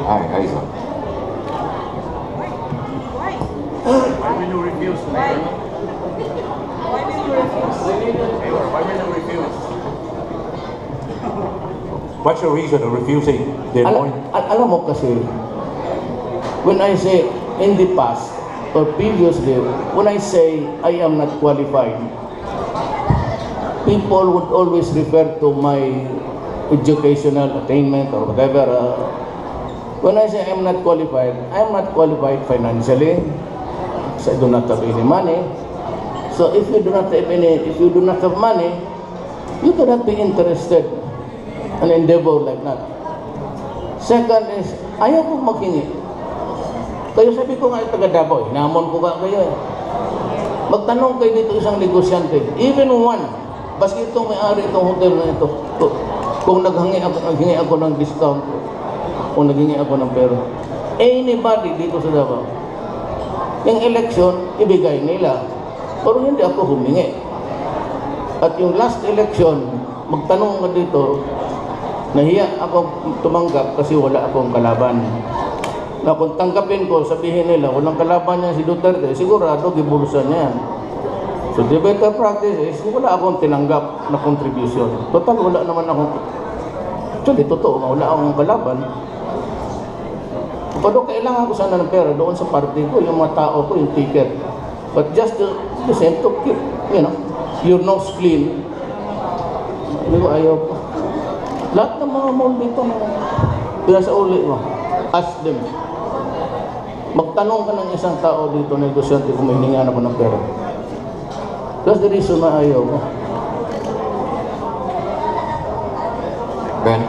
Ayos. Why will you refuse, Mayor? Why will you refuse? Mayor, why will you refuse? What's your reason of refusing the appointment? Alam mo kasi, when I say in the past or previously, when I say I am not qualified, people would always refer to my educational attainment or whatever. When I say I am not qualified financially, so I do not have any money. So if you do not have money, you cannot be interested in an endeavor like that. Second is, ayaw kong maghingi. Kaya sabi ko nga, taga Davao, hinamon ko ka kayo eh. Magtanong kayo dito isang negosyante, even one, baski itong may-ari itong hotel na ito, kung naghingi ako ng discount, kung naghingi ako ng pera, anybody dito sa Davao, yung election, ibigay nila, pero hindi ako humingi. At yung last election, magtanong ka dito, nahiya ako tumanggap kasi wala akong kalaban. Na kung tanggapin ko, sabihin nila, walang kalaban niya si Duterte, sigurado gibulusan niya. So the better practice is, wala akong tinanggap na contribution. Total, wala naman akong, actually, totoo, wala akong kalaban. Pero kailangan ko sana ng pera doon sa party ko, yung mga tao ko, yung ticket. But just the same to keep, your nose clean. Hindi ko ayaw ko. Lahat ng mga mall dito, pinasa uli mo, ask them. Magtanong ka ng isang tao dito, negosyante, kung may hiningan ako ng pera. That's the reason na ayaw ko. Ben?